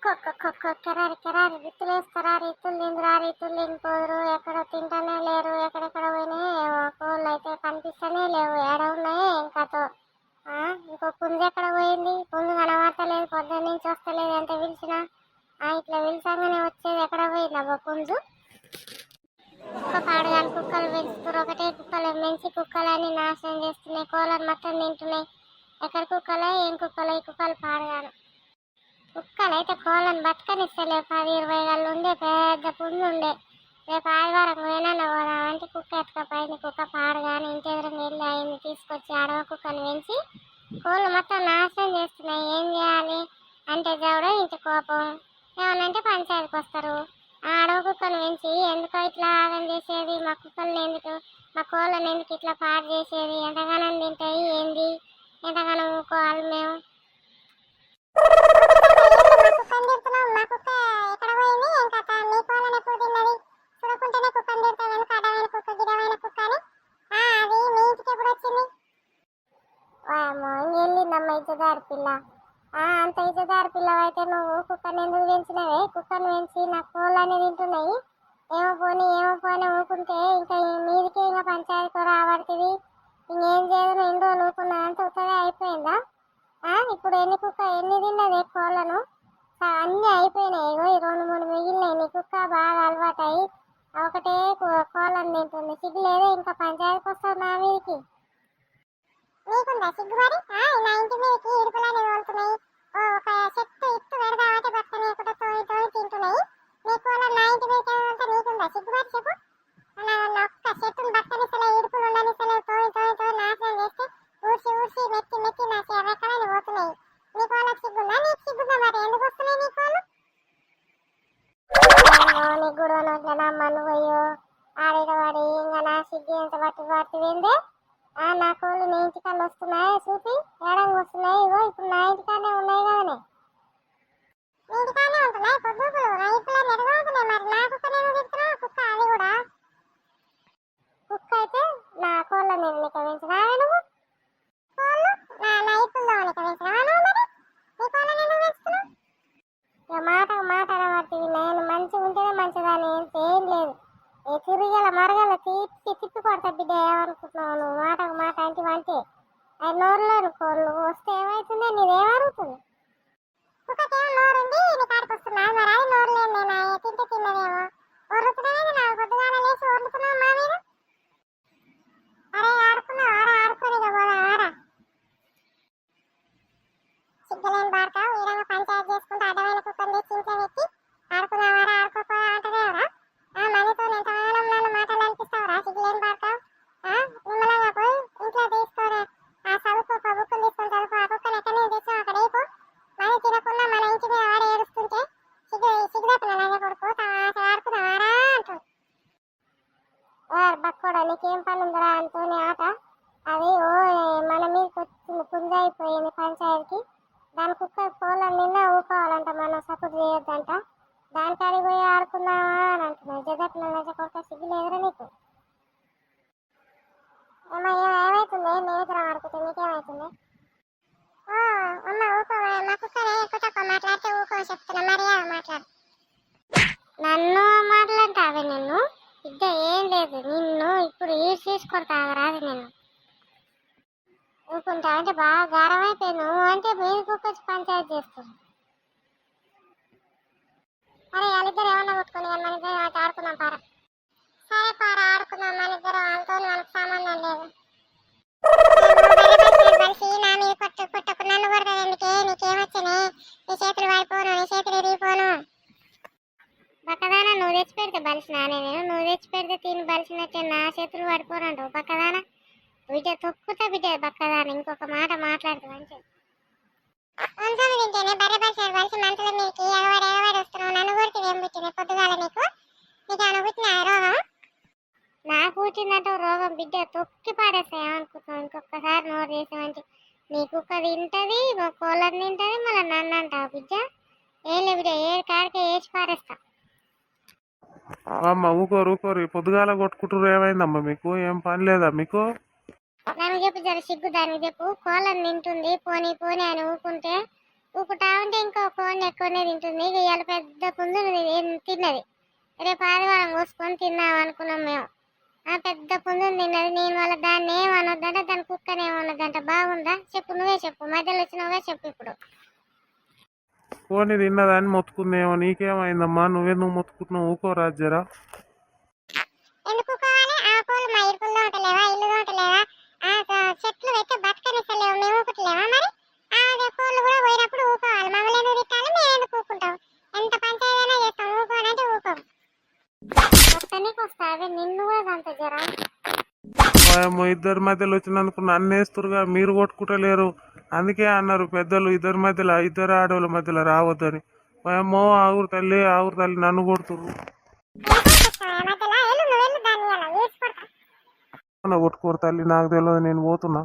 కెరారి కెరారి రిత్తులు వేస్తారా, రిత్తులు తిందురా, రిత్తులు తినిపోదురు, ఎక్కడ తింటానే లేరు, ఎక్కడెక్కడ పోయినాయి కోళ్ళు అయితే కనిపిస్తూనే లేవు, ఏడ ఉన్నాయి ఇంకాతో. ఇంకో పుంజు ఎక్కడ పోయింది, పుంజు కనబడతలేదు, పొద్దున్న నుంచి వస్తలేదు, ఎంత పిలిచినా ఇట్లా పిలిచంగానే వచ్చేది, ఎక్కడ పోయింది అబ్బా పుంజు. కుక్క పాడగాని కుక్కలు పెంచుతారు, ఒకటే కుక్కలు మంచి కుక్కలని నాశనం చేస్తున్నాయి, కోళ్ళని మొత్తం తింటున్నాయి. ఎక్కడ కుక్కలే ఏం కుక్కలు, ఈ కుక్కలు పాడగాను. కుక్కలు అయితే కోళ్ళని బతకనిస్తలేవు, 10-20 గళ్ళు ఉండే పెద్ద పుంజు ఉండే. రేపు ఆదివారం పోయినా పోదామంటే కుక్క ఎత్తుకపోయింది, కుక్క పాడగాని ఇంటి ఎదురుగా వెళ్ళి అయింది, తీసుకొచ్చి అడవ కుక్కను పెంచి కోళ్ళు మొత్తం నాశనం చేస్తున్నాయి. ఏం చేయాలి అంటే చదవడం ఇంటి కోపం, ఏమనంటే పంచాయతీకి వస్తారు. ఆ అడవ కుక్కను పెంచి ఎందుకో ఇట్లా ఆగం చేసేది, మా కుక్కల్ని ఎందుకు, మా కోళ్ళని ఎందుకు ఇట్లా పాడు చేసేది, ఎంతగానం తింటాయి ఏంది, ఎంతగానం ఊకోవాలి మేము. వెళ్ళిందమ్మా ఇచ్చదారి పిల్ల. అంత ఇచ్చదారి పిల్లవైతే నువ్వు కుక్కని ఎందుకు పెంచినవే, కుక్కను పెంచి నా కోళ్ళని తింటున్నాయి, ఏమో పోనీ ఊకుంటే ఇంకా మీదికే ఇంకా పంచాయతీకి రాబడుతుంది, ఇంకేం చేయదు, ఎన్ని రోజులు ఊకున్నా అంటే ఉత్తగా అయిపోయిందా. ఇప్పుడు ఎన్ని తిన్నదే కోళ్ళను, అన్నీ అయిపోయినాయి, ఇగో 2-3 మిగిలినాయి. నీ కుక్క బాగా అలవాటాయి ఒకటే కోళ్ళని తింటుంది, సిగ్గు లేదే ఇంకా పంచాయతీకి వస్తావు నా మీదికి. నీకుందా సిగ్గు మరి, నా ఇంటి మీదకి ఇడుపులని తోలుతున్నాయి, ఒక చెట్టు ఇత్తు పెడదామంటే బతకనీయకుండా తోయి తింటున్నాయి, నీ కోళ్ళని నా ఇంటి మీదకి ఏమంటే నీకుందా సిగ్గు మరి చెప్పు. ఒక్క చెట్టును బతకనిస్తలే, ఇడుపులు ఉండనిస్తలే, తోయి నాశనం చేస్తే ఊడ్చి మెత్తి నా రెక్కలని పోతున్నాయి. నీ కోళ్ళకి సిగ్గుందా, నీకు సిగ్గుందా మరి, ఎందుకు వస్తున్నాయి నీ కోళ్ళు. నీ గుడవ నోట్ల నమ్మ నువ్వయ్యో ఆడిడవాడి ఇంకా నా సిగ్గు ఎంత పట్టిందే. నా కోళ్ళు నీ ఇంటికన్నా వస్తున్నాయి చూపి, ఏడంగా వస్తున్నాయి, ఇగో ఇప్పుడు నా ఇంటికానే ఉన్నాయి కదనే. నీ ఇంటికానే ఉంటున్నాయి పొద్దుకులు, రైతులను ఎరగవుతున్నాయి, మరి నా కుక్కనేమో తిడుతున్నావు, కుక్క అది కూడా. కుక్క అయితే నా కోళ్ళని ఎన్నిక పెంచినావే నువ్వు, కోళ్ళు నా నైపుల్లో ఎన్నిక పెంచినావా నువ్వు, మరి నీ కోళ్ళని ఎందుకు పెంచుతున్నావు. ఇక మాట అనబడుతుంది, నేను మంచిగా ఉంటేనే మంచిదాన్ని, ఏం లేదు, ఏ తిరిగల మరగల తిప్పి కొడతా బిడ్డ, ఏమనుకుంటున్నావు నువ్వు, మాట అంటే అంటే అది నోరులేరు కోళ్ళు వస్తే ఏమవుతుంది, నీదేమరుగుతుంది. కుక్కకేమో నోరుండి నీ కాడికి వస్తున్నా, మరి అది నోరు లేదు, నేను తింటే తిన్నదేమో వరుతున్నానే, నాకు పొద్దుగాల లేచి వరుతున్నావు మా మీద. అరే ఆడుకున్నావు, ఆడుకొని పోదా సిగ్గులేని బాడతావు, ఈ రంగా పంచాయతీ చేసుకుంటూ అడ్డమైన కుక్కని తెచ్చి ఇంట్లో పెట్టి ఆడుకున్నావారా ఆడుకోపోదా అంటదేవరా, మనతో ఎంతగానో నన్ను మాటలు అనిపిస్తావురా, సిగ్గులేని బాడతావు. నిమ్మలంగా పోయి ఇంట్లో తీసుకొని చదువుకో, బుక్కులు తీసుకొని చదువుకో, ఆ కుక్కని ఎక్కడ నేను తెచ్చావు అక్కడ వేపు, మనం తినకుండా మన ఇంటి మీద వాడు ఏడుస్తుంటే సిగ్గుదప్పిన నగ కొడుకు ఆడుకున్నావారా అంటూ. బక్కోడా నీకేం పని ఉందిరా అంటూనే ఆట, అది మన మీదకి వచ్చింది, పుంజైపోయింది పంచాయతీకి, దాని కుక్క కోళ్ళని నిన్న ఊకోవాలంట, మనం సపోర్ట్ చేయొద్దంట, దానికాడికి పోయి ఆడుకుందామా అని అంటున్నావు. జగత్తున నజ కొడుక సిగ్గు లేదురా నీకు. ఏమైతుంది, నేనిద్దరం ఆడుకుంటే నీకేమైతుంది. అమ్మ ఊకో, మా కుక్కనే ఎక్కువ తక్కువ మాట్లాడితే ఊకో చెప్తున్నా, మర్యాద మాట్లాడు. నన్ను మాట్లాడతావే, నిన్ను ఇద్ద ఏం లేదు, నిన్ను ఇప్పుడు తీసుకొడతావరాదు, నిన్ను ఊకుంటా అంటే బాగా గారం అయిపోయి, నువ్వు అంటే మీరు కుక్కొచ్చి పంచాయతీ చేస్తుంది. అరే వాళ్ళిద్దరు ఏమన్నా కొట్టుకుని మన ఇద్దరు ఆడుకుందాం పారా. సరే పారా ఆడుకుందాం, మన ఇద్దరు వాళ్ళతో మనకు సంబంధం లేదు. నా మీద కొట్టకు, నన్ను కొడతావు ఎందుకే, నీకేమొచ్చనే, నీ చేతులు వాడిపోను, నీ చేతులు ఎరిగిపోను. పక్కదానా నువ్వు తెచ్చి పెడితే బలిసినానే నేను, నువ్వు తెచ్చి పెడితే తిని బలిసినట్టే నా చేతులు వాడిపోనంటావు. పక్కదానా బిడ్డ తొక్కుతా బిడ్డ, పక్కదానా ఇంకొక మాట మాట్లాడుతూ మంచిది. వంశం తింటేనే బర్రె బలిసాడు బలిసి మంటల మీదకి ఎగవాడి వస్తున్నావు, నన్ను కొడితే ఏం పుట్టినాయి పొద్దుగాల నీకు ఏమైనా పుట్టినా రోగం. నాకు పుట్టిందంటే రోగం బిడ్డ, తొక్కి పాడేస్తాయి ఏమనుకుంటున్నావు. ఇంకొకసారి నోరు చేసామంటే నీ కుక్క తింటది, మా కోళ్ళని తింటది, మళ్ళీ నన్ను అంటావు బిడ్డ. ఏం లే బిడ్డ, ఏ కాడికే వేసి పారేస్తా. అమ్మ ఊకోరు పొద్దుగాల కొట్టుకుంటారు, ఏమైందమ్మా మీకు, ఏం పని లేదా మీకు. దానికి చెప్పు జర సిగ్గు, దానికి చెప్పు, కోళ్ళని తింటుంది పోనీ అని ఊకుంటే ఊపుతా ఉంటే ఇంకో కోడిని ఎక్కువనే తింటుంది. ఇక ఇవాళ పెద్ద పుంజు తిన్నది. రేపు ఆదివారం కోసుకొని తిన్నాం అనుకున్నాం మేము. ఆ పెద్ద పుంజుని తిన్నది. నేను వాళ్ళ దాన్ని ఏమనొద్దంట, దాని కుక్కని ఏమనొద్దంట. బాగుందా చెప్పు, నువ్వే చెప్పు, మధ్యలో వచ్చినవుగా చెప్పు ఇప్పుడు. కోని తిన్నదాన్ని మొత్తుకుందేమో, నీకేమైందమ్మా? నువ్వెందుకు మొత్తుకుంటున్నావు? ఊకోరా జరా. ఎందుకు కావాలి? ఆ కోళ్ళు మా ఇరుకుల్లో ఉంటలేవా, ఇల్లులో ఉంటలేవా? చెట్లు పెట్టి బతకనిస్తలేవు, మేము ఊపుతలేవా? మరి ఆ కోళ్ళు కూడా పోయినప్పుడు ఊకోవాలి. మమ్మల్ని ఎందుకు తిట్టాలి, మేము ఎందుకు ఊకుంటాం? ఎంత పంచాయతీ చేస్తాం, ఊకోనంటే ఊకోం. వస్తానికి వస్తావే, నిన్ను కూడా అంత జరా. వాయమ్మో, ఇద్దరి మధ్యలో వచ్చినందుకు నన్ను వేస్తురుగా, మీరు కొట్టుకుంటలేరు. అందుకే అన్నారు పెద్దలు, ఇద్దరి మధ్యలో, ఇద్దరు ఆడవాళ్ళ మధ్యలో రావద్దని. వాయమ్మో, ఆగురు తల్లి, ఆగురు తల్లి, నన్ను కొడుతురు. మధ్యలో వెళ్ళు, నువ్వు వెళ్ళు, దాన్ని అలా వేసి కొడతా. కొట్టుకోరు తల్లి, నాకు తెలియదు, నేను పోతున్నా.